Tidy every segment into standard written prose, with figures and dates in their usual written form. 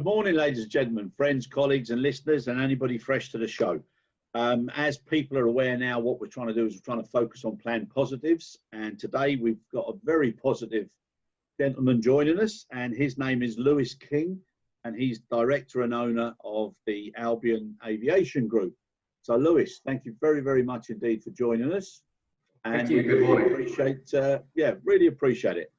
morning, ladies and gentlemen, friends, colleagues and listeners and anybody fresh to the show. As people are aware now, what we're trying to do is we're trying to focus on plan positives. And today we've got a very positive gentleman joining us, and his name is Lewis King, and he's director and owner of the Albion Aviation Group. So Lewis, thank you very, very much indeed for joining us. And thank you. Good morning. Really appreciate it.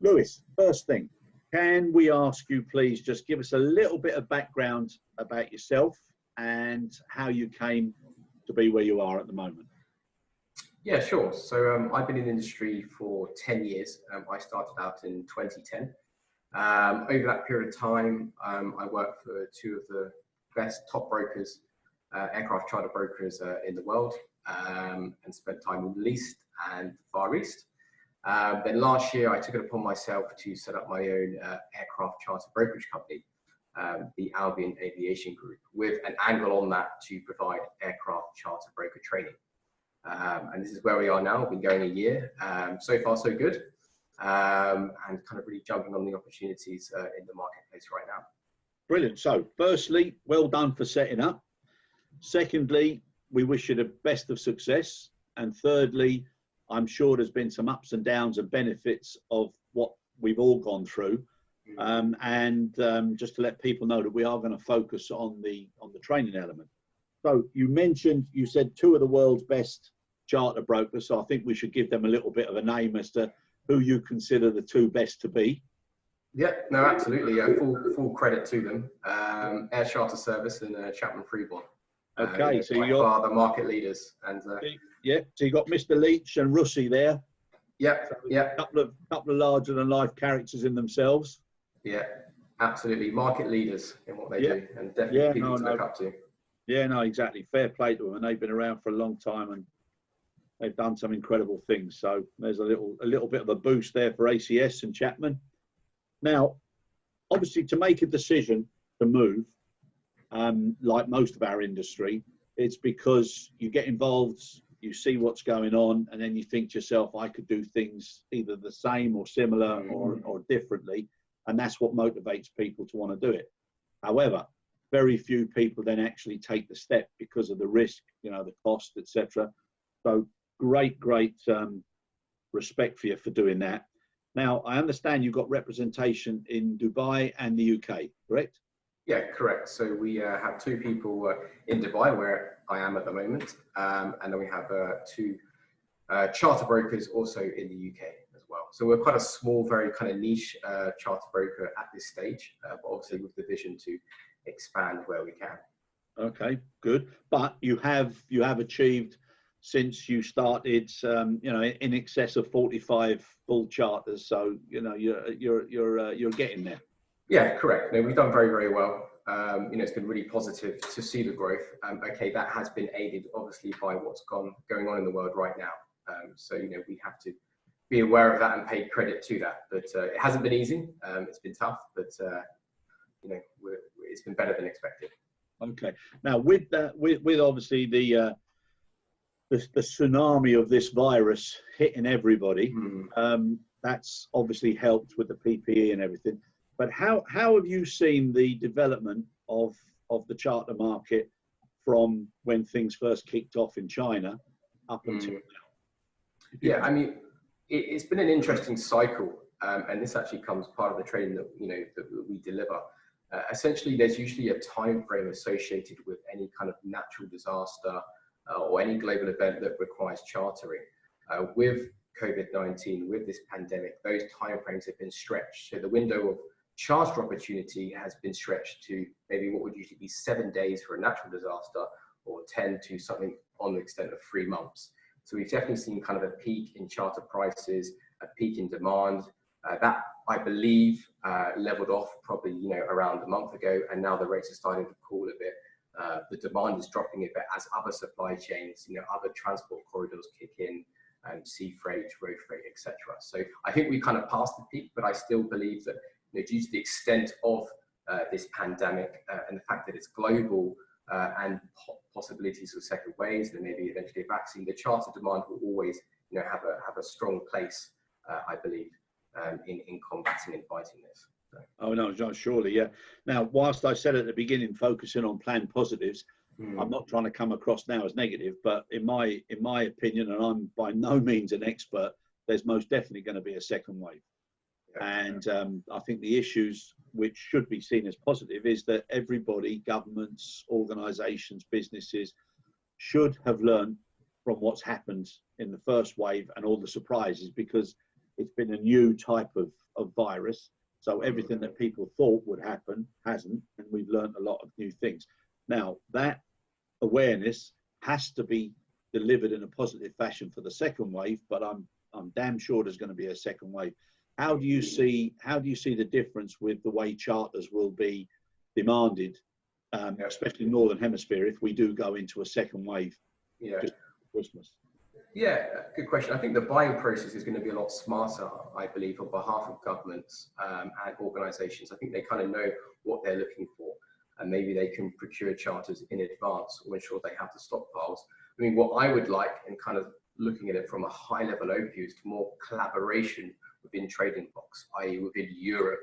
Lewis, first thing, can we ask you please just give us a little bit of background about yourself and how you came to be where you are at the moment? Yeah, sure. So I've been in the industry for 10 years. I started out in 2010. Over that period of time, I worked for two of the best top brokers, aircraft charter brokers in the world, and spent time in the Middle East and the Far East. Then last year, I took it upon myself to set up my own aircraft charter brokerage company, the Albion Aviation Group, with an angle on that to provide aircraft charter broker training. And this is where we are now. We've been going a year. So far, so good. And kind of really jumping on the opportunities in the marketplace right now. Brilliant. So firstly, well done for setting up. Secondly, we wish you the best of success. And thirdly, I'm sure there's been some ups and downs and benefits of what we've all gone through. Just to let people know that we are going to focus on the training element. So you said two of the world's best charter brokers. So I think we should give them a little bit of a name as to who you consider the two best to be. Yeah, no, absolutely. Full credit to them. Air Charter Service and Chapman Freeborn. Okay, so you are the market leaders. And yeah, so you got Mr. Leach and Russi there. Yeah, so yeah. Couple of larger than life characters in themselves. Yeah, absolutely. Market leaders in what they do, and definitely people to look up to. Yeah, no, exactly. Fair play to them, and they've been around for a long time, and they've done some incredible things. So there's a little bit of a boost there for ACS and Chapman. Now, obviously, to make a decision to move, like most of our industry, it's because you get involved, you see what's going on, and then you think to yourself, I could do things either the same or similar or differently. And that's what motivates people to want to do it. However, very few people then actually take the step because of the risk, the cost, etc. So great respect for you for doing that. Now, I understand you've got representation in Dubai and the UK, correct? Yeah, correct. So we have two people in Dubai, where I am at the moment, and then we have two charter brokers also in the UK as well. So we're quite a small, very kind of niche charter broker at this stage, but obviously with the vision to expand where we can. Okay, good. But you have achieved, since you started, in excess of 45 full charters. So you're getting there. Yeah, correct. No, we've done very, very well. It's been really positive to see the growth. Okay, that has been aided obviously by what's going on in the world right now. So we have to be aware of that and pay credit to that. But it hasn't been easy. It's been tough, but it's been better than expected. Okay. Now with that, with obviously the tsunami of this virus hitting everybody, that's obviously helped with the PPE and everything. But how have you seen the development of the charter market from when things first kicked off in China up until now? Yeah, I mean, it's been an interesting cycle, and this actually comes part of the training that that we deliver. Essentially, there's usually a time frame associated with any kind of natural disaster or any global event that requires chartering. With COVID-19, with this pandemic, those timeframes have been stretched. So the window of charter opportunity has been stretched to maybe what would usually be 7 days for a natural disaster, or 10 to something on the extent of 3 months. So we've definitely seen kind of a peak in charter prices, a peak in demand. That, I believe, leveled off probably around a month ago, and now the rates are starting to cool a bit. The demand is dropping a bit as other supply chains, other transport corridors kick in, sea freight, road freight, etc. So I think we kind of passed the peak, but I still believe that due to the extent of this pandemic and the fact that it's global and possibilities of second waves and maybe eventually a vaccine, the charter demand will always have a strong place, I believe, in combating and fighting this. Oh no, surely, yeah. Now, whilst I said at the beginning, focusing on planned positives, I'm not trying to come across now as negative, but in my opinion, and I'm by no means an expert, there's most definitely going to be a second wave. And I think the issues which should be seen as positive is that everybody, governments, organisations, businesses, should have learned from what's happened in the first wave and all the surprises, because it's been a new type of virus. So everything that people thought would happen hasn't, and we've learned a lot of new things. Now, that awareness has to be delivered in a positive fashion for the second wave, but I'm damn sure there's going to be a second wave. How do you see the difference with the way charters will be demanded, especially Northern Hemisphere, if we do go into a second wave just before Christmas? Yeah, good question. I think the buying process is going to be a lot smarter, I believe, on behalf of governments and organisations. I think they kind of know what they're looking for, and maybe they can procure charters in advance or ensure they have the stockpiles. I mean, what I would like, and kind of looking at it from a high-level overview, is more collaboration within trading blocks, i.e. within Europe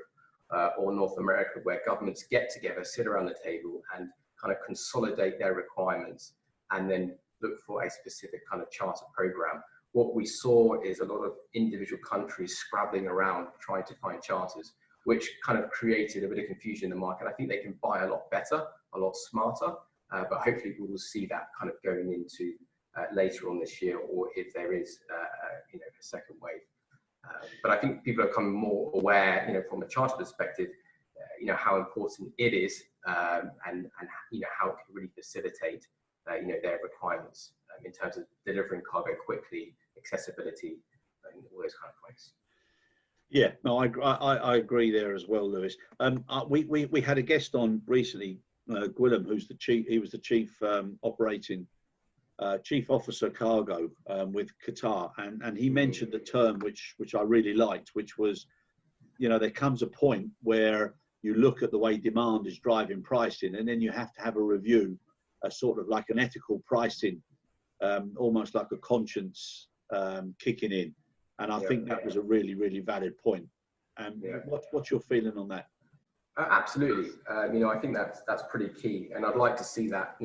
or North America, where governments get together, sit around the table and kind of consolidate their requirements and then look for a specific kind of charter program. What we saw is a lot of individual countries scrabbling around trying to find charters, which kind of created a bit of confusion in the market. I think they can buy a lot better, a lot smarter, but hopefully we will see that kind of going into later on this year, or if there is a second wave. But I think people are becoming more aware, from a charter perspective, how important it is, and how it can really facilitate their requirements in terms of delivering cargo quickly, accessibility, and all those kind of points. Yeah, no, I agree there as well, Lewis. We had a guest on recently, Gwilym, who's the chief. He was the chief chief officer cargo with Qatar, and he mentioned the term which I really liked, which was, there comes a point where you look at the way demand is driving pricing, and then you have to have a review, a sort of like an ethical pricing, almost like a conscience kicking in. And I think that was a really, really valid point. What's your feeling on that? Absolutely. I think that's pretty key. And I'd like to see that,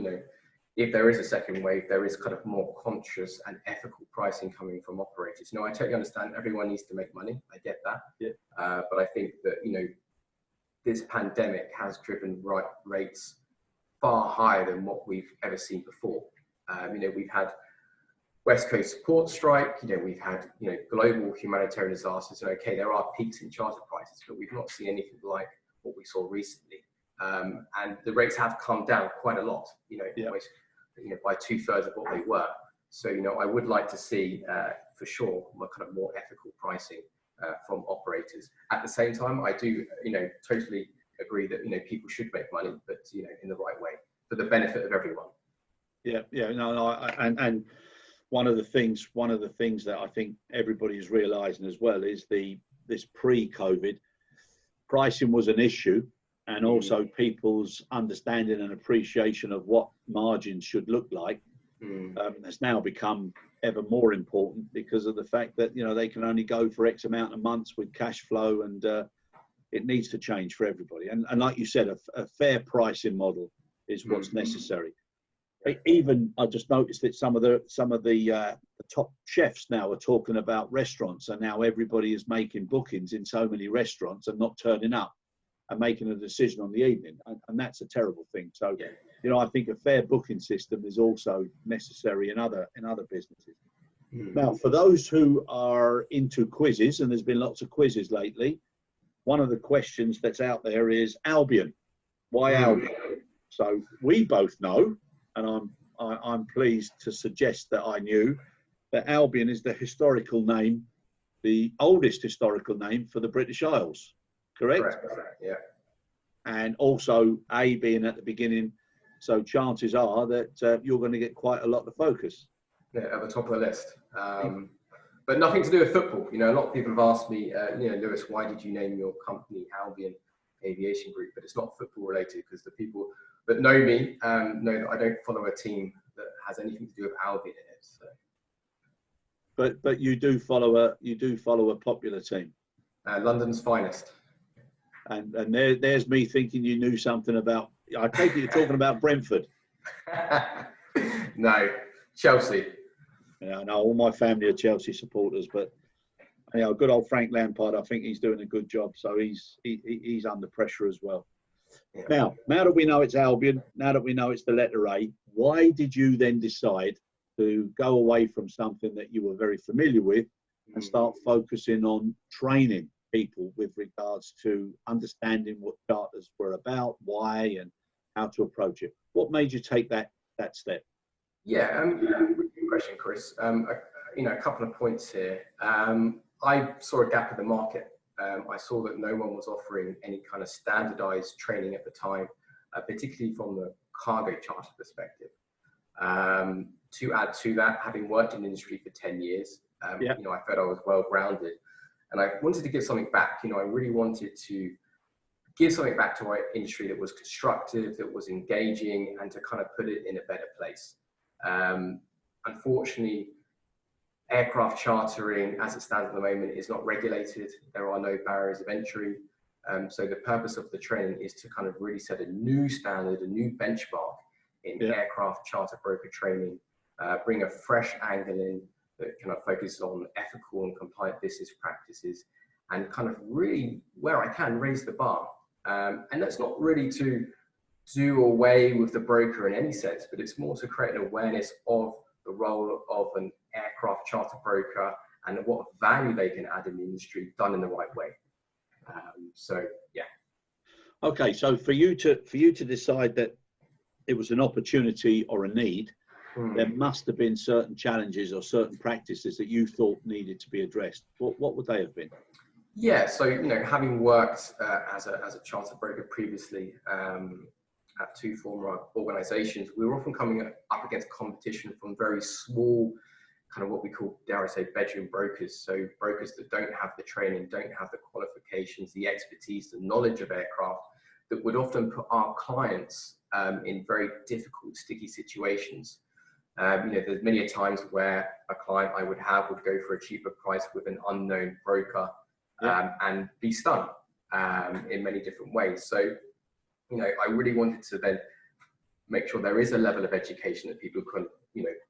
if there is a second wave, there is kind of more conscious and ethical pricing coming from operators. I totally understand everyone needs to make money. I get that. Yeah. But I think that, this pandemic has driven rates far higher than what we've ever seen before. We've had West Coast port strike, we've had, global humanitarian disasters. And okay, there are peaks in charter prices, but we've not seen anything like what we saw recently. And the rates have come down quite a lot, almost, by 2/3 of what they were. So, I would like to see, for sure, kind of more ethical pricing from operators. At the same time, I do, totally agree that, people should make money, but, in the right way, for the benefit of everyone. And one of the things that I think everybody is realizing as well is this pre-COVID pricing was an issue, and also people's understanding and appreciation of what margins should look like has now become ever more important, because of the fact that they can only go for X amount of months with cash flow, and it needs to change for everybody. And like you said, a fair pricing model is what's necessary. Even I just noticed that some of the top chefs now are talking about restaurants, and now everybody is making bookings in so many restaurants and not turning up and making a decision on the evening, and that's a terrible thing. So, I think a fair booking system is also necessary in other businesses. Now, for those who are into quizzes, and there's been lots of quizzes lately, one of the questions that's out there is Albion. Why Albion? So we both know, and I'm pleased to suggest that I knew, that Albion is the historical name, the oldest historical name for the British Isles. Correct? Correct. Yeah. And also A being at the beginning, so chances are that you're going to get quite a lot of focus. Yeah, at the top of the list. But nothing to do with football. A lot of people have asked me, Lewis, why did you name your company Albion Aviation Group? But it's not football related, because the people that know me know that I don't follow a team that has anything to do with Albion in it. So. But you do follow a popular team. London's finest. And there's me thinking you knew something about. I take it you're talking about Brentford. No, Chelsea. Yeah, I know all my family are Chelsea supporters, but you know, good old Frank Lampard, I think he's doing a good job. So he's under pressure as well. Yeah. Now that we know it's Albion, now that we know it's the letter A, why did you then decide to go away from something that you were very familiar with and start focusing on training people with regards to understanding what charters were about, why, and how to approach it? What made you take that step? Yeah, good question, Chris. A couple of points here. I saw a gap in the market. I saw that no one was offering any kind of standardized training at the time, particularly from the cargo charter perspective. To add to that, having worked in the industry for 10 years, I felt I was well grounded, and I wanted to give something back. I really wanted to give something back to our industry that was constructive, that was engaging, and to kind of put it in a better place. Unfortunately, aircraft chartering, as it stands at the moment, is not regulated. There are no barriers of entry. So the purpose of the training is to kind of really set a new standard, a new benchmark in aircraft charter broker training, bring a fresh angle in that kind of focuses on ethical and compliant business practices, and kind of really, where I can, raise the bar. And that's not really to do away with the broker in any sense, but it's more to create an awareness of the role of an aircraft charter broker and what value they can add in the industry done in the right way. Okay, so for you to decide that it was an opportunity or a need, there must have been certain challenges or certain practices that you thought needed to be addressed. What would they have been? Yeah, so having worked as a charter broker previously at two former organisations, we were often coming up against competition from very small, kind of what we call, dare I say, bedroom brokers. So brokers that don't have the training, don't have the qualifications, the expertise, the knowledge of aircraft, that would often put our clients in very difficult, sticky situations. There's many a times where a client I would go for a cheaper price with an unknown broker and be stung in many different ways. So, I really wanted to then make sure there is a level of education that people can,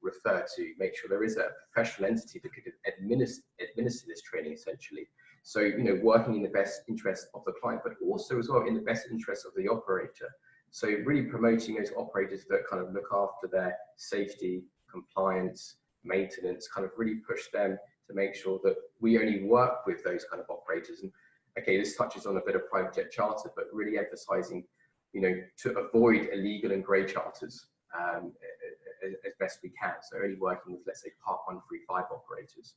refer to, make sure there is a professional entity that could administer this training essentially. So, working in the best interest of the client, but also as well in the best interest of the operator. So really promoting those operators that kind of look after their safety, compliance, maintenance, kind of really push them to make sure that we only work with those kind of operators. And okay, this touches on a bit of private jet charter, but really emphasizing, to avoid illegal and grey charters as best we can. So only working with, let's say, Part 135 operators.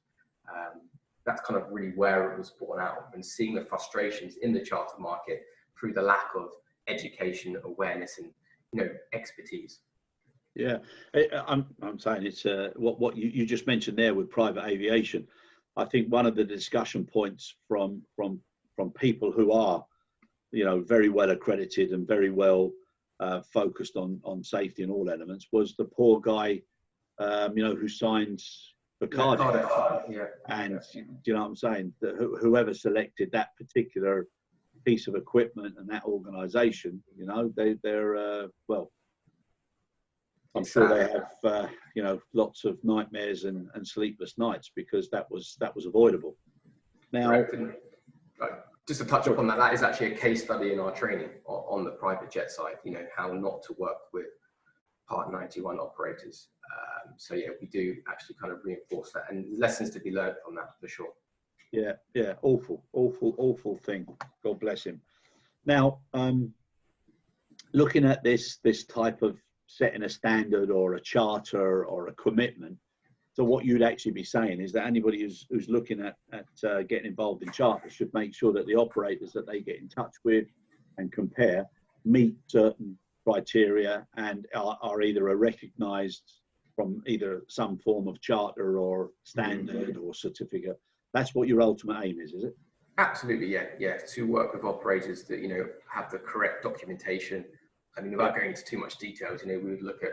That's kind of really where it was born out, and seeing the frustrations in the charter market through the lack of education, awareness, and expertise. Yeah, I'm saying it's what you just mentioned there with private aviation. I think one of the discussion points from people who are very well accredited and very well focused on safety and all elements was the poor guy who signs for Cardiff. And do you know what I'm saying? That whoever selected that particular piece of equipment and that organisation, they're well, I'm sure they have lots of nightmares and sleepless nights because that was avoidable. Now, just to touch upon that, that is actually a case study in our training on the private jet side. How not to work with Part 91 operators. So yeah, we do actually kind of reinforce that, and lessons to be learned from that for sure. Yeah, awful thing. God bless him. Now, looking at this type of setting a standard or a charter or a commitment, so what you'd actually be saying is that anybody who's looking at getting involved in charters should make sure that the operators that they get in touch with and compare meet certain criteria and are either a recognised from either some form of charter or standard or certificate. That's what your ultimate aim is it? Absolutely, yeah. To work with operators that have the correct documentation. I mean, without going into too much details, we would look at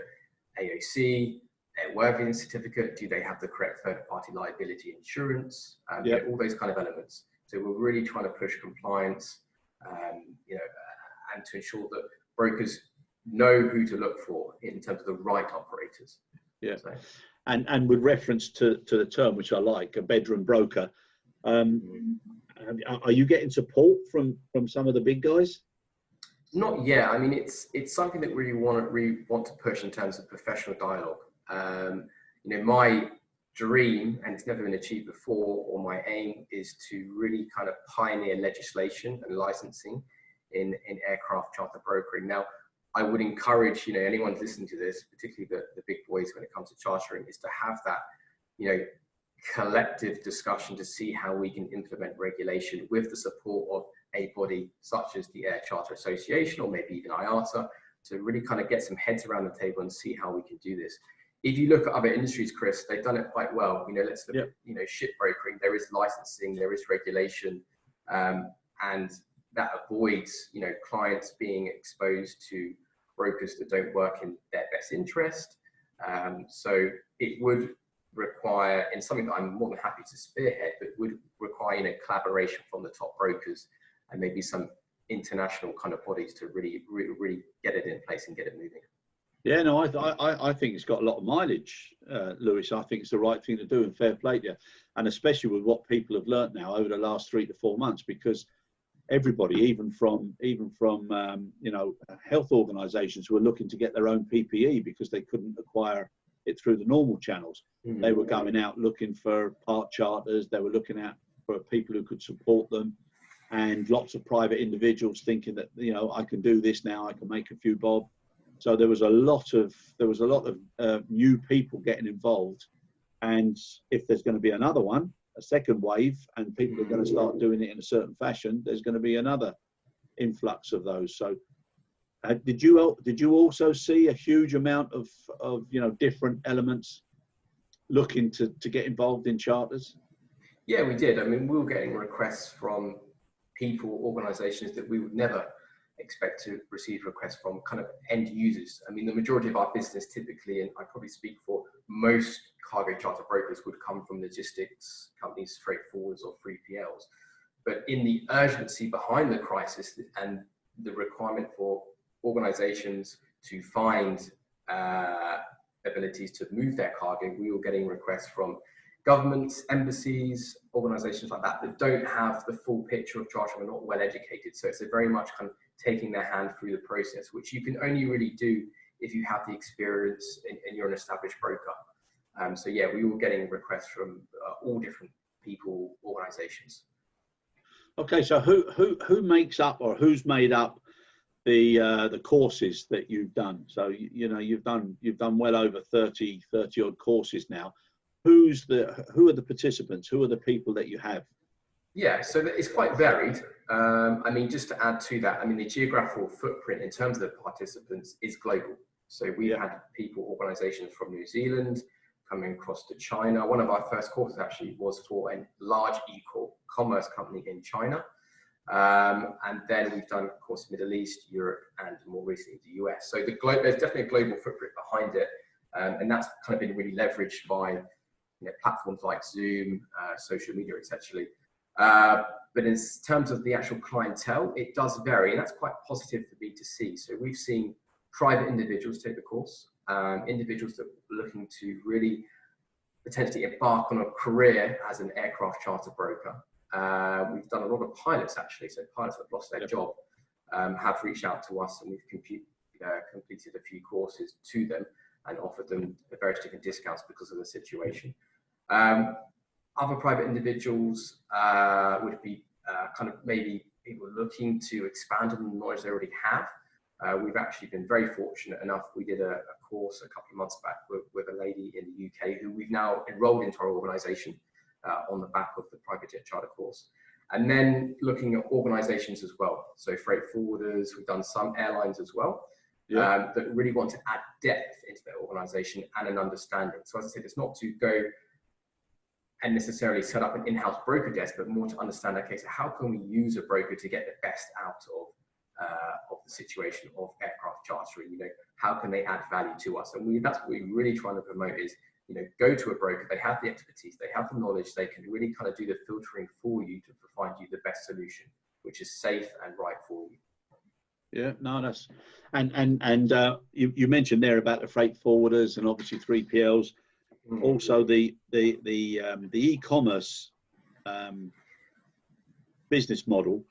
AOC, airworthiness certificate. Do they have the correct third-party liability insurance? All those kind of elements. So we're really trying to push compliance, you know, and to ensure that brokers know who to look for in terms of the right operators. Yeah. So. And with reference to the term, which I like, a bedroom broker, are you getting support from some of the big guys? Not yet. I mean, it's something that we want to push in terms of professional dialogue. You know, my dream, and it's never been achieved before, or my aim is to really kind of pioneer legislation and licensing in aircraft charter brokering. Now, I would encourage, you know, anyone listening to this, particularly the big boys when it comes to chartering, is to have that, you know, collective discussion to see how we can implement regulation with the support of a body such as the Air Charter Association, or maybe even IATA, to really kind of get some heads around the table and see how we can do this. If you look at other industries, Chris, they've done it quite well. You know, let's look at, you know, ship brokering. There is licensing, there is regulation, and that avoids, you know, clients being exposed to brokers that don't work in their best interest. So it would require, in something that I'm more than happy to spearhead, but would require, you know, collaboration from the top brokers and maybe some international kind of bodies to really get it in place and get it moving. Yeah, no, I think it's got a lot of mileage, Lewis. I think it's the right thing to do, and fair play to you. And especially with what people have learnt now over the last 3 to 4 months, because everybody, even from you know, health organisations who are looking to get their own PPE because they couldn't acquire it through the normal channels. They were going out looking for part charters. They were looking out for people who could support them, and lots of private individuals thinking that, you know, I can do this now, I can make a few bob. So there was a lot of new people getting involved, and if there's going to be another one, a second wave, and people are going to start doing it in a certain fashion, there's going to be another influx of those. So did you also see a huge amount of you know, different elements looking to get involved in charters? Yeah, we did. I mean, we were getting requests from people, organizations that we would never expect to receive requests from, kind of end users. I mean, the majority of our business typically, and I probably speak for most cargo charter brokers, would come from logistics companies, freight forwarders or 3PLs. But in the urgency behind the crisis and the requirement for organizations to find abilities to move their cargo, we were getting requests from governments, embassies, organizations like that don't have the full picture of chartering, are not well educated. So it's a very much kind of taking their hand through the process, which you can only really do if you have the experience and you're an established broker. So yeah, we were getting requests from all different people, organizations. Okay, so who makes up, or who's made up the courses that you've done? So you know, you've done well over 30 odd courses now. Who are the participants? Who are the people that you have? Yeah, so it's quite varied. I mean, just to add to that, I mean, the geographical footprint in terms of the participants is global. So we've had people, organizations from New Zealand coming across to China. One of our first courses actually was for a large e-commerce company in China. And then we've done, of course, Middle East, Europe, and more recently the US. So there's definitely a global footprint behind it. And that's kind of been really leveraged by, you know, platforms like Zoom, social media, essentially. But in terms of the actual clientele, it does vary, and that's quite positive for B2C. So we've seen private individuals take the course, individuals that are looking to really potentially embark on a career as an aircraft charter broker. We've done a lot of pilots, actually. So pilots that have lost their job have reached out to us, and we've completed a few courses to them and offered them various different discounts because of the situation. Other private individuals would be kind of maybe people looking to expand on the knowledge they already have. We've actually been very fortunate enough. We did a course a couple of months back with a lady in the UK who we've now enrolled into our organisation on the back of the private jet charter course. And then looking at organisations as well. So freight forwarders, we've done some airlines as well. That really want to add depth into their organisation and an understanding. So as I said, it's not to go and necessarily set up an in-house broker desk, but more to understand, okay, so how can we use a broker to get the best out of the situation of aircraft chartering? You know, how can they add value to us? And that's what we're really trying to promote is, you know, go to a broker, they have the expertise, they have the knowledge, they can really kind of do the filtering for you to find you the best solution, which is safe and right for you. Yeah, no, that's you mentioned there about the freight forwarders and obviously 3PLs. Also, the e-commerce business model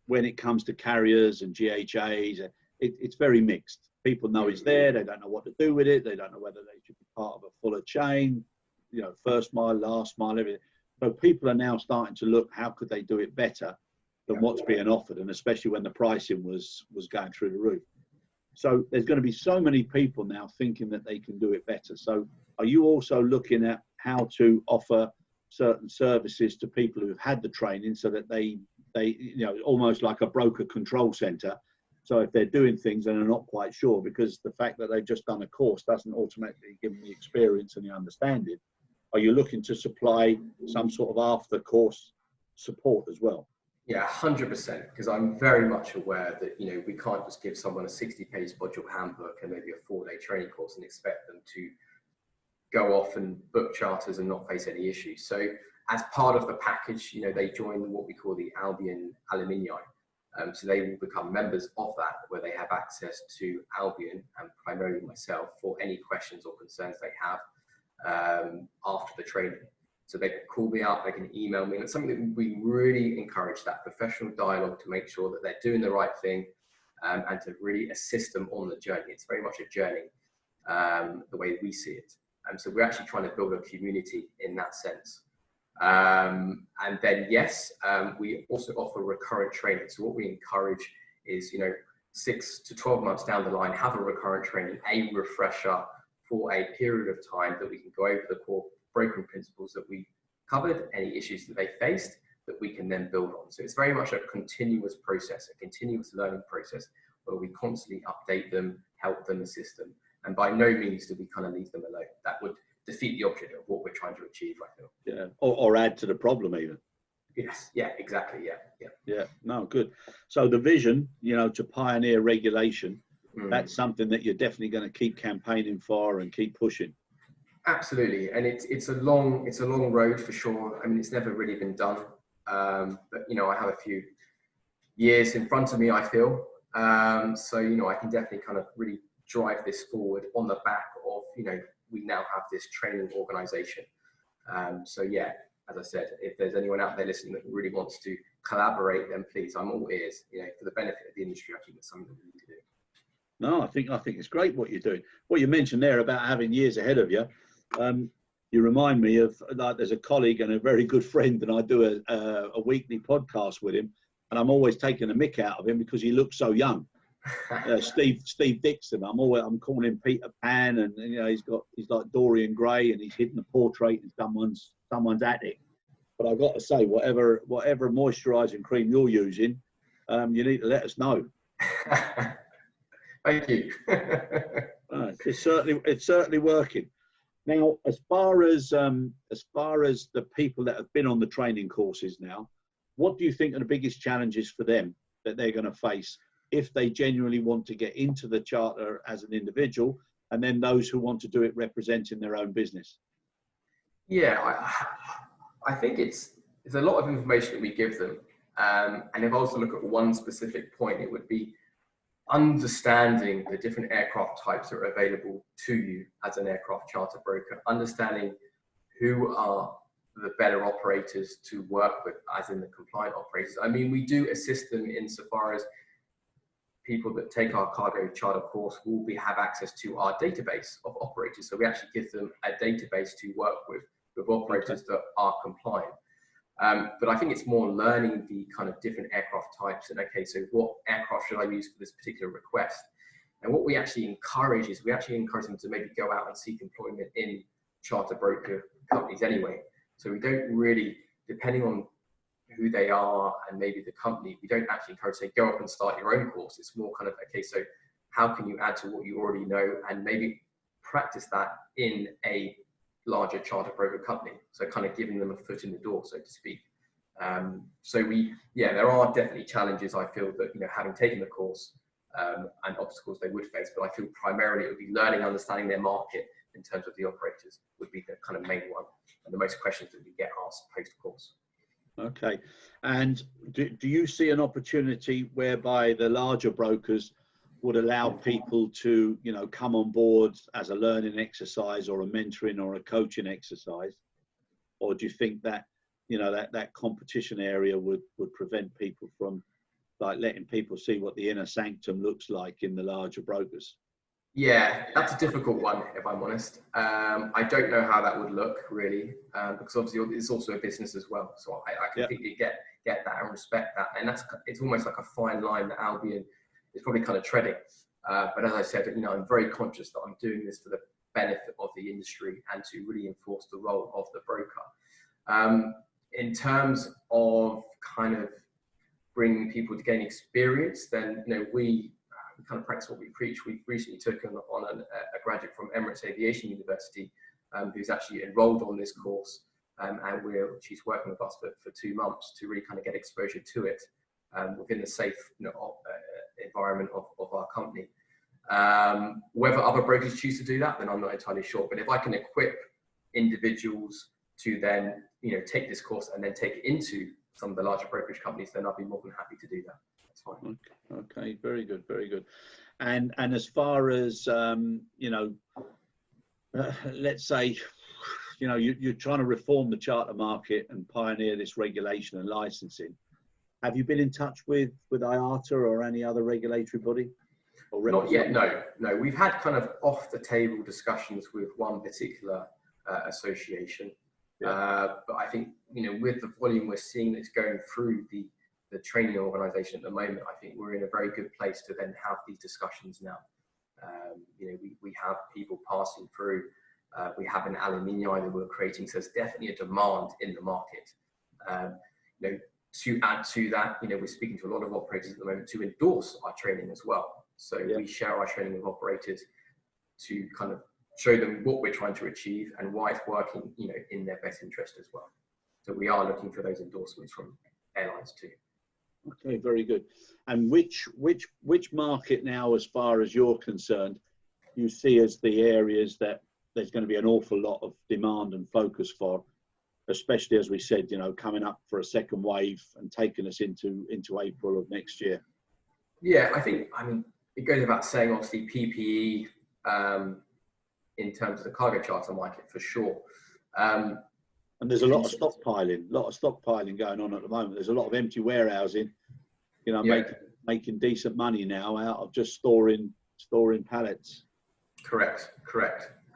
when it comes to carriers and GHAs, it's very mixed. People know it's there, they don't know what to do with it, they don't know whether they should be part of a fuller chain, you know, first mile, last mile, everything. So people are now starting to look, how could they do it better than what's being offered, and especially when the pricing was going through the roof. So there's going to be so many people now thinking that they can do it better. So are you also looking at how to offer certain services to people who've had the training so that they you know, almost like a broker control center? So if they're doing things and they're not quite sure, because the fact that they've just done a course doesn't automatically give them the experience and the understanding, are you looking to supply some sort of after course support as well? Yeah, 100%, because I'm very much aware that, you know, we can't just give someone a 60-page module handbook and maybe a 4-day training course and expect them to go off and book charters and not face any issues. So as part of the package, you know, they join what we call the Albion Alumni. So they will become members of that, where they have access to Albion and primarily myself for any questions or concerns they have after the training. So they can call me up, they can email me. And it's something that we really encourage, that professional dialogue, to make sure that they're doing the right thing and to really assist them on the journey. It's very much a journey, the way we see it. So we're actually trying to build a community in that sense. And then, yes, we also offer recurrent training. So what we encourage is, you know, 6 to 12 months down the line, have a recurrent training, a refresher for a period of time that we can go over the core brokering principles that we covered, any issues that they faced that we can then build on. So it's very much a continuous process, a continuous learning process where we constantly update them, help them, assist them. And by no means do we kind of leave them alone. That would defeat the object of what we're trying to achieve, I feel. Yeah, or add to the problem even. Yes, yeah, exactly, yeah. No, good. So the vision, you know, to pioneer regulation, that's something that you're definitely going to keep campaigning for and keep pushing. Absolutely, and it's a long road for sure. I mean, it's never really been done, but you know, I have a few years in front of me, I feel. So you know, I can definitely kind of really drive this forward on the back of, you know, we now have this training organization. So yeah, as I said, if there's anyone out there listening that really wants to collaborate, then please, I'm all ears. You know, for the benefit of the industry, I think it's something that we need to do. No, I think it's great what you're doing. What you mentioned there about having years ahead of you. You remind me of, like, there's a colleague and a very good friend, and I do a weekly podcast with him, and I'm always taking a mick out of him because he looks so young. Steve Dixon. I'm calling him Peter Pan, and you know, he's like Dorian Gray, and he's hitting a portrait in someone's attic. But I've got to say, whatever moisturising cream you're using, you need to let us know. Thank you. It's certainly working. Now, as far as the people that have been on the training courses now, what do you think are the biggest challenges for them that they're going to face if they genuinely want to get into the charter as an individual, and then those who want to do it representing their own business? Yeah, I think it's a lot of information that we give them. And if I was to look at one specific point, it would be understanding the different aircraft types that are available to you as an aircraft charter broker, understanding who are the better operators to work with, as in the compliant operators. I mean, we do assist them insofar as people that take our cargo charter course will have access to our database of operators. So we actually give them a database to work with operators that are compliant. But I think it's more learning the kind of different aircraft types, and okay, so what aircraft should I use for this particular request? And what we actually encourage is we actually encourage them to maybe go out and seek employment in charter broker companies anyway. So we don't really, depending on who they are and maybe the company, we don't actually encourage, say, go up and start your own course. It's more kind of, okay, so how can you add to what you already know and maybe practice that in a larger charter broker company? So kind of giving them a foot in the door, so to speak. So there are definitely challenges, I feel, that, you know, having taken the course and obstacles they would face, but I feel primarily it would be learning, understanding their market in terms of the operators would be the kind of main one, and the most questions that we get asked post-course. Okay. And do you see an opportunity whereby the larger brokers would allow people to, you know, come on board as a learning exercise or a mentoring or a coaching exercise? Or do you think that, you know, that competition area would prevent people from, like, letting people see what the inner sanctum looks like in the larger brokers? Yeah, that's a difficult one, if I'm honest. I don't know how that would look, really, because obviously it's also a business as well. So I completely get that and respect that. And it's almost like a fine line that Albion is probably kind of treading. But as I said, you know, I'm very conscious that I'm doing this for the benefit of the industry and to really enforce the role of the broker. In terms of kind of bringing people to gain experience, then, you know, we kind of practice what we preach. We've recently taken on a graduate from Emirates Aviation University who's actually enrolled on this course, and she's working with us for 2 months to really kind of get exposure to it within the safe, you know, environment of our company. Whether other brokers choose to do that, then I'm not entirely sure. But if I can equip individuals to then, you know, take this course and then take it into some of the larger brokerage companies, then I'll be more than happy to do that. That's fine. Okay, very good, very good. And as far as you know, let's say, you know, you're trying to reform the charter market and pioneer this regulation and licensing. Have you been in touch with IATA or any other regulatory body? Not yet, no. We've had kind of off the table discussions with one particular association. But I think, you know, with the volume we're seeing that's going through the training organisation at the moment, I think we're in a very good place to then have these discussions now. You know, we have people passing through. We have an alumni that we're creating, so there's definitely a demand in the market. You know, to add to that, you know, we're speaking to a lot of operators at the moment to endorse our training as well. So we share our training with operators to kind of show them what we're trying to achieve and why it's working, you know, in their best interest as well. So we are looking for those endorsements from airlines too. Okay, very good. And which market now, as far as you're concerned, you see as the areas that there's going to be an awful lot of demand and focus for, especially as we said, you know, coming up for a second wave and taking us into April of next year? Yeah, I mean, it goes without saying, obviously, PPE in terms of the cargo charter market for sure. And there's a lot of stockpiling going on at the moment. There's a lot of empty warehousing, you know, making decent money now out of just storing pallets. Correct.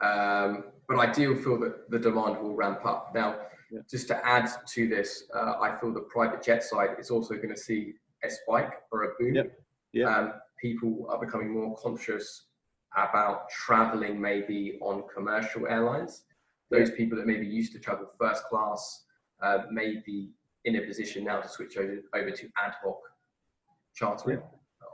But I do feel that the demand will ramp up. Now, just to add to this, I feel the private jet side is also going to see a spike or a boom. People are becoming more conscious about traveling maybe on commercial airlines. Those people that maybe used to travel first class may be in a position now to switch over to ad hoc chartering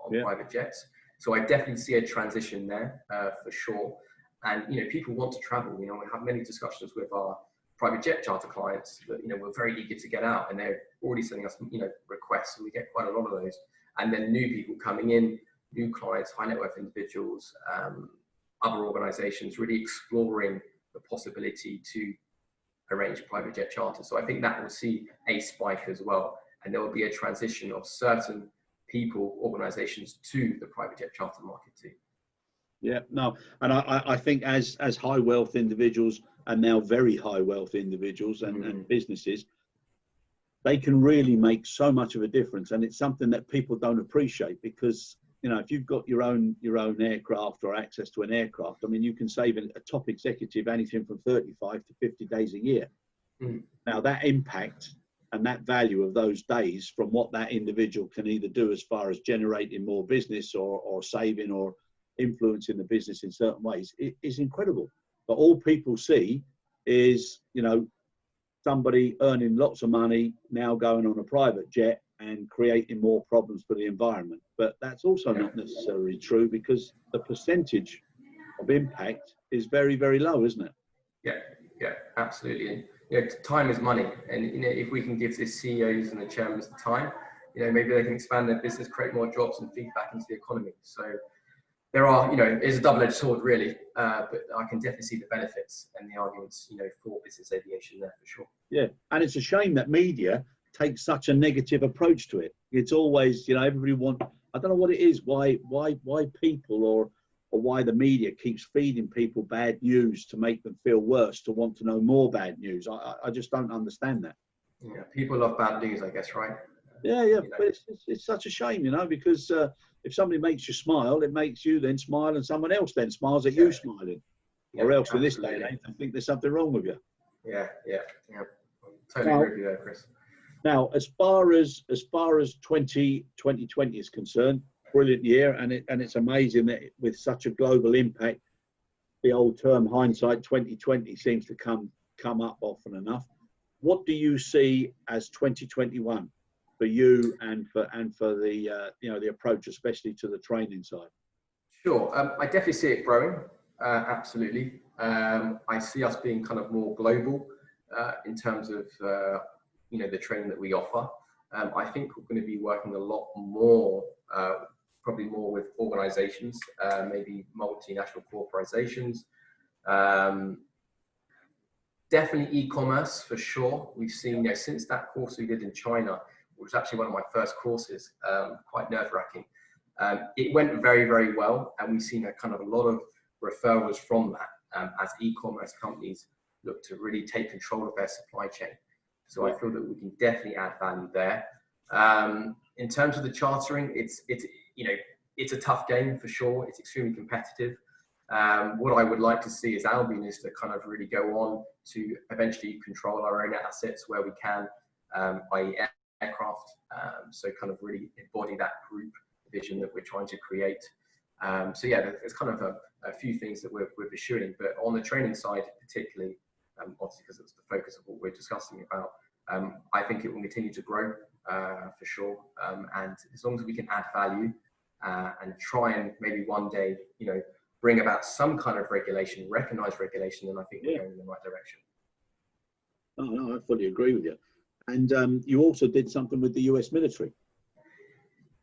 on private jets. So I definitely see a transition there for sure. And, you know, people want to travel. You know, we have many discussions with our private jet charter clients that, you know, we're very eager to get out, and they're already sending us, you know, requests, and we get quite a lot of those. And then new people coming in, new clients, high net worth individuals, other organizations really exploring the possibility to arrange private jet charters. So I think that will see a spike as well. And there will be a transition of certain people, organizations to the private jet charter market too. Yeah, no, and I think as high wealth individuals, and now very high wealth individuals and businesses, they can really make so much of a difference. And it's something that people don't appreciate, because, you know, if you've got your own aircraft or access to an aircraft, I mean, you can save a top executive anything from 35 to 50 days a year. Now, that impact and that value of those days from what that individual can either do as far as generating more business or saving or influencing the business in certain ways, it is incredible. But all people see is, you know, somebody earning lots of money now going on a private jet and creating more problems for the environment. But that's also not necessarily true, because the percentage of impact is very, very low, isn't it? Yeah, absolutely. And, you know, time is money, and, you know, if we can give the CEOs and the chairmen the time, you know, maybe they can expand their business, create more jobs, and feed back into the economy. So there are, you know, it's a double-edged sword, really, but I can definitely see the benefits and the arguments, you know, for business aviation there for sure. Yeah, and it's a shame that media take such a negative approach to it. It's always, everybody I don't know what it is, why people or why the media keeps feeding people bad news to make them feel worse, to want to know more bad news. I just don't understand that. Yeah, people love bad news, I guess, right? Yeah, but it's such a shame, because if somebody makes you smile, it makes you then smile, and someone else then smiles at you smiling, or else in this day and age, I think there's something wrong with you. Yeah. Totally agree with you there, Chris. Now, as far as 2020 is concerned, brilliant year, and it's amazing that with such a global impact, the old term hindsight 2020 seems to come up often enough. What do you see as 2021 for you and for the the approach, especially to the training side? Sure, I definitely see it growing. Absolutely, I see us being kind of more global in terms of the training that we offer. I think we're going to be working a lot more, probably more with organisations, maybe multinational corporations. Definitely e-commerce for sure. We've seen, since that course we did in China, which was actually one of my first courses, quite nerve-wracking. It went very, very well, and we've seen a lot of referrals from that as e-commerce companies look to really take control of their supply chain. So I feel that we can definitely add value there. In terms of the chartering, it's a tough game for sure. It's extremely competitive. What I would like to see as Albion is to kind of really go on to eventually control our own assets where we can, i.e. aircraft. So kind of really embody that group vision that we're trying to create. So yeah, there's kind of a few things that we're pursuing, but on the training side particularly, obviously because it's the focus of what we're discussing about, I think it will continue to grow for sure. And as long as we can add value and try and maybe one day, bring about some kind of regulation, recognized regulation, then I think we're going in the right direction. Oh, no, I fully agree with you. And you also did something with the US military.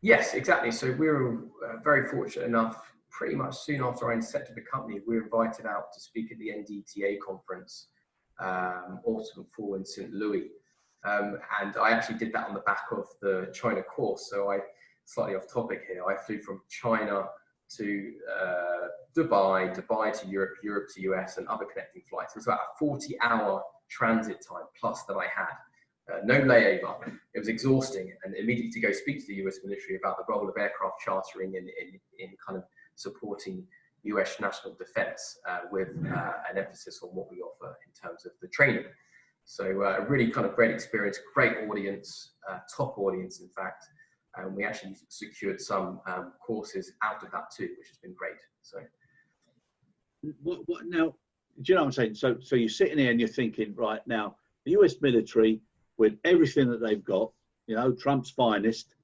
Yes, exactly. So we were very fortunate enough, pretty much soon after I incepted the company, we were invited out to speak at the NDTA conference, autumn and fall in St. Louis. And I actually did that on the back of the China course. So slightly off topic here, I flew from China to Dubai to Europe, Europe to US, and other connecting flights. It was about a 40-hour transit time plus that I had. No layover. It was exhausting, and immediately to go speak to the US military about the role of aircraft chartering in kind of supporting US national defense with an emphasis on what we offer in terms of the training. So a really kind of great experience, great audience, top audience in fact. And we actually secured some courses out of that too, which has been great. So, what now? Do you know what I'm saying? So you're sitting here and you're thinking, right now, the US military with everything that they've got, Trump's finest,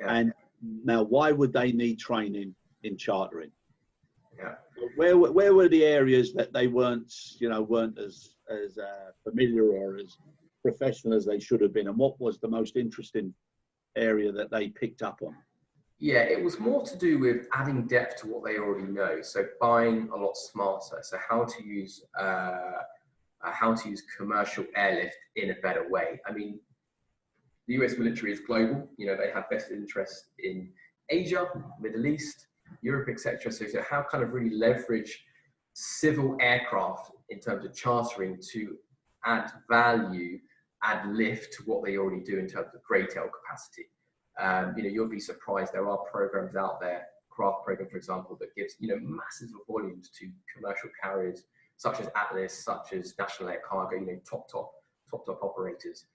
and now why would they need training in chartering? Yeah. Where were the areas that they weren't as familiar or as professional as they should have been, and what was the most interesting area that they picked up on? Yeah, it was more to do with adding depth to what they already know. So buying a lot smarter. So how to use commercial airlift in a better way. I mean, the US military is global. They have vested interest in Asia, Middle East, Europe, etc. So how kind of really leverage civil aircraft in terms of chartering to add value, add lift to what they already do in terms of grey tail capacity. You'll be surprised. There are programs out there, craft program, for example, that gives, massive volumes to commercial carriers such as Atlas, such as National Air Cargo, top operators.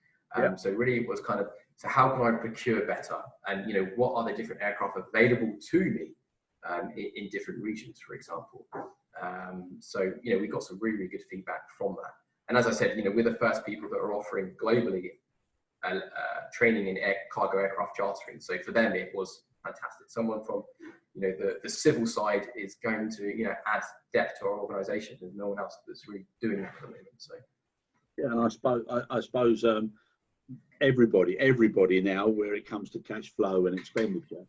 So really it was kind of, so how can I procure better? And, what are the different aircraft available to me in different regions, for example? So, we got some really, really good feedback from that. And as I said, we're the first people that are offering globally training in cargo aircraft chartering. So for them, it was fantastic. Someone from, the civil side is going to, add depth to our organisation. There's no one else that's really doing that at the moment. So. Yeah, and I suppose everybody now, where it comes to cash flow and expenditure,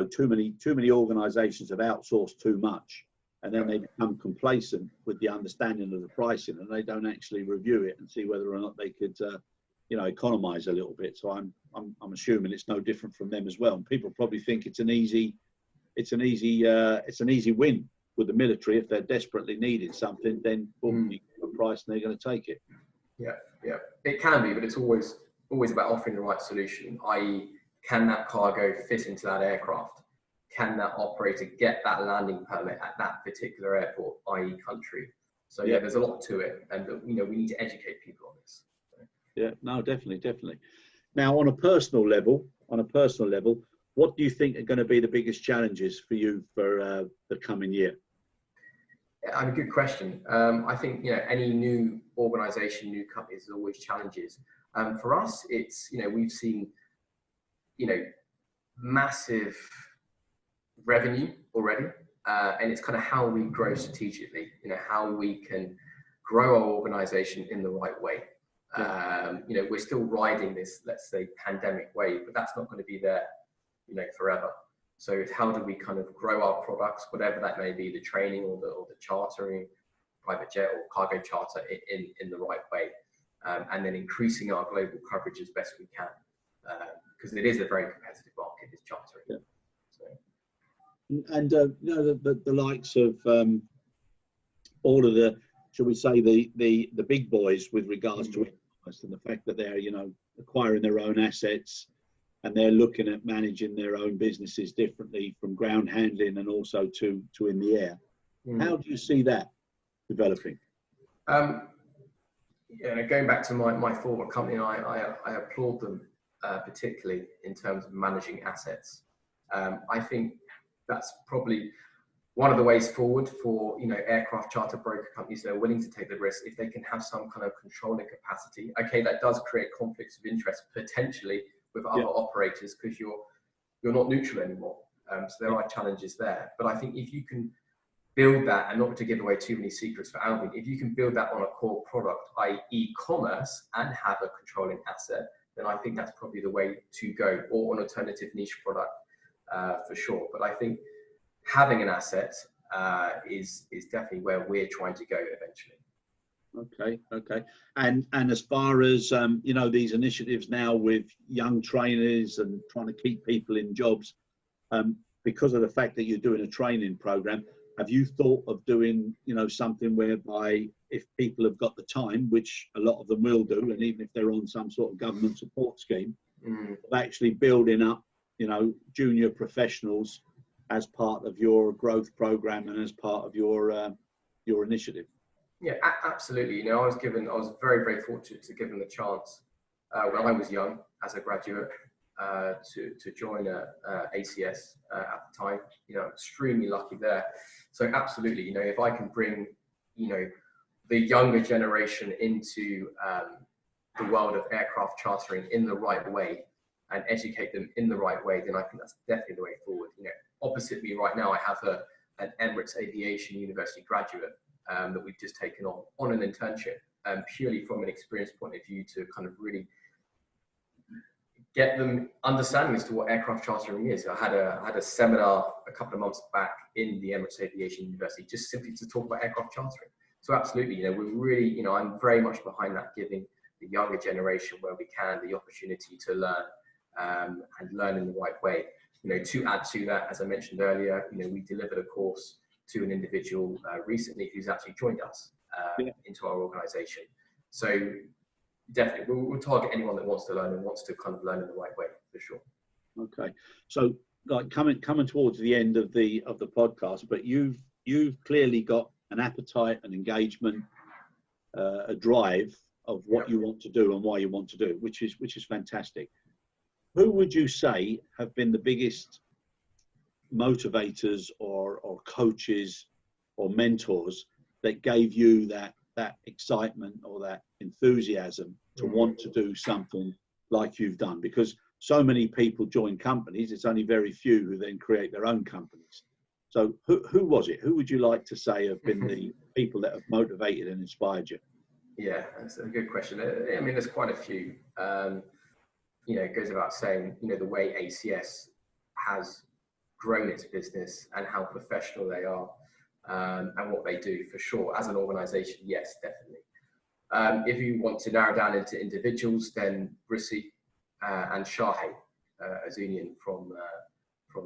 too many organisations have outsourced too much, and then they become complacent with the understanding of the pricing, and they don't actually review it and see whether or not they could economize a little bit. So I'm assuming it's no different from them as well. And people probably think it's an easy win with the military. If they're desperately needing something, then boom, you give a price and they're going to take it. Yeah, it can be, but it's always about offering the right solution, i.e., can that cargo fit into that aircraft? Can that operator get that landing permit at that particular airport, i.e. country? So yeah, there's a lot to it, and we need to educate people on this. Yeah, no, definitely. Now, on a personal level, what do you think are going to be the biggest challenges for you for the coming year? Yeah, good question. I think any new organisation, new company, there's always challenges. For us, it's we've seen massive revenue already, and it's kind of how we grow strategically. How we can grow our organisation in the right way. We're still riding this, let's say, pandemic wave, but that's not going to be there, forever. So it's how do we kind of grow our products, whatever that may be, the training or the chartering, private jet or cargo charter in the right way, and then increasing our global coverage as best we can, because it is a very competitive market, this chartering. Yeah. So. And the likes of all of the, shall we say, the big boys with regards to it, and the fact that they're acquiring their own assets, and they're looking at managing their own businesses differently from ground handling and also to in the air. How do you see that developing? Going back to my former company, I applaud them particularly in terms of managing assets. I think that's probably one of the ways forward for aircraft charter broker companies that are willing to take the risk. If they can have some kind of controlling capacity, okay, that does create conflicts of interest potentially with other operators, because you're not neutral anymore. So there are challenges there. But I think if you can build that, and not to give away too many secrets for Albion, if you can build that on a core product, i.e. e-commerce, and have a controlling asset, then I think that's probably the way to go, or an alternative niche product for sure. But I think having an asset is definitely where we're trying to go eventually. Okay. And as far as these initiatives now with young trainers and trying to keep people in jobs, because of the fact that you're doing a training program, have you thought of doing something whereby if people have got the time, which a lot of them will do, and even if they're on some sort of government support scheme, of actually building up junior professionals as part of your growth program and as part of your initiative? Yeah, absolutely. I was very, very fortunate to given the chance when I was young as a graduate to join ACS at the time. Extremely lucky there. So absolutely, if I can bring the younger generation into the world of aircraft chartering in the right way and educate them in the right way, then I think that's definitely the way forward. Opposite me right now, I have an Emirates Aviation University graduate that we've just taken on an internship, purely from an experience point of view, to kind of really get them understanding as to what aircraft chartering is. I had a seminar a couple of months back in the Emirates Aviation University, just simply to talk about aircraft chartering. So absolutely, we're really, I'm very much behind that, giving the younger generation, where we can, the opportunity to learn and learn in the right way. To add to that, as I mentioned earlier, we delivered a course to an individual recently who's actually joined us into our organisation. So definitely, we'll target anyone that wants to learn and wants to kind of learn in the right way, for sure. Okay, so like coming towards the end of the podcast, but you've clearly got an appetite, an engagement, a drive of what you want to do and why you want to do, which is fantastic. Who would you say have been the biggest motivators or coaches or mentors that gave you that excitement or that enthusiasm to want to do something like you've done? Because so many people join companies, it's only very few who then create their own companies. So who was it? Who would you like to say have been the people that have motivated and inspired you? Yeah, that's a good question. I mean, there's quite a few. It goes without saying, the way ACS has grown its business and how professional they are, and what they do, for sure. As an organisation, yes, definitely. If you want to narrow down into individuals, then Russi and Shahe Azunian from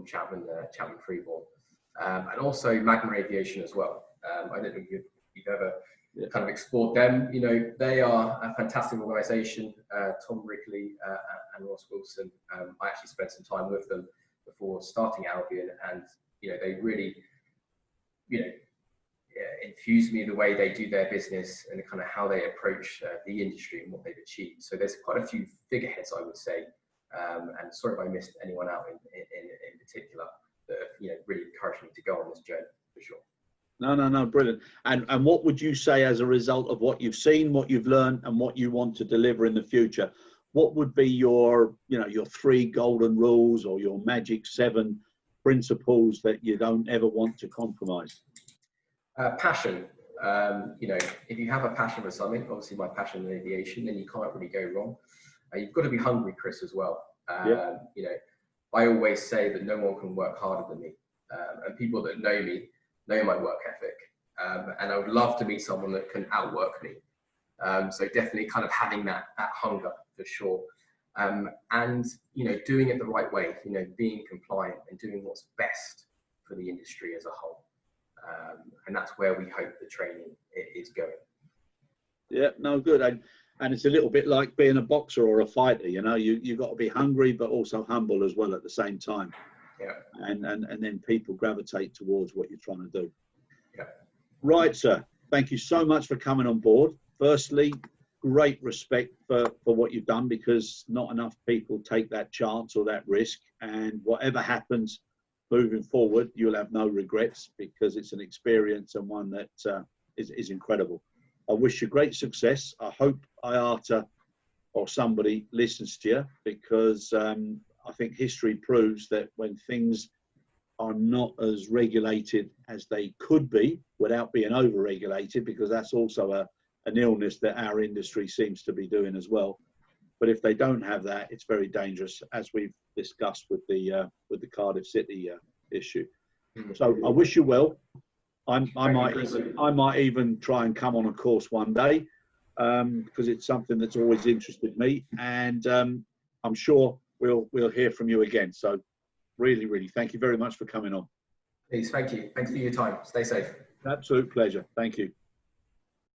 Chapman, Chapman Freeborn, and also Magna Aviation as well. I don't know if you've ever kind of explored them. You know, they are a fantastic organisation. Tom Wrigley and Ross Wilson. I actually spent some time with them before starting Albion, and you know, they really, you know, infuse me in the way they do their business and kind of how they approach the industry and what they've achieved. So there's quite a few figureheads, I would say, and sorry if I missed anyone out in particular, that have, you know, really encouraged me to go on this journey for sure. No, brilliant. And what would you say as a result of what you've seen, what you've learned, and what you want to deliver in the future? What would be your, you know, your 3 golden rules or your magic 7 principles that you don't ever want to compromise? Passion. You know, if you have a passion for something, obviously my passion in aviation, then you can't really go wrong. You've got to be hungry, Chris, as well. You know, I always say that no one can work harder than me, and people that know me know my work ethic, and I would love to meet someone that can outwork me. So definitely kind of having that hunger for sure, and you know, doing it the right way. You know, being compliant and doing what's best for the industry as a whole, and that's where we hope the training is going. Yeah, no, good. And it's a little bit like being a boxer or a fighter. You know, you've got to be hungry, but also humble as well at the same time. Yeah. And then people gravitate towards what you're trying to do. Yeah. Right, sir. Thank you so much for coming on board. Firstly, great respect for what you've done, because not enough people take that chance or that risk. And whatever happens moving forward, you'll have no regrets, because it's an experience and one that is incredible. I wish you great success. I hope IATA or somebody listens to you, because I think history proves that when things are not as regulated as they could be, without being over-regulated, because that's also an illness that our industry seems to be doing as well. But if they don't have that, it's very dangerous, as we've discussed with the Cardiff City issue. So I wish you well. I might even try and come on a course one day, because it's something that's always interested me, and I'm sure we'll hear from you again. So really, thank you very much for coming on. Please, thank you. Thanks for your time. Stay safe. Absolute pleasure. Thank you.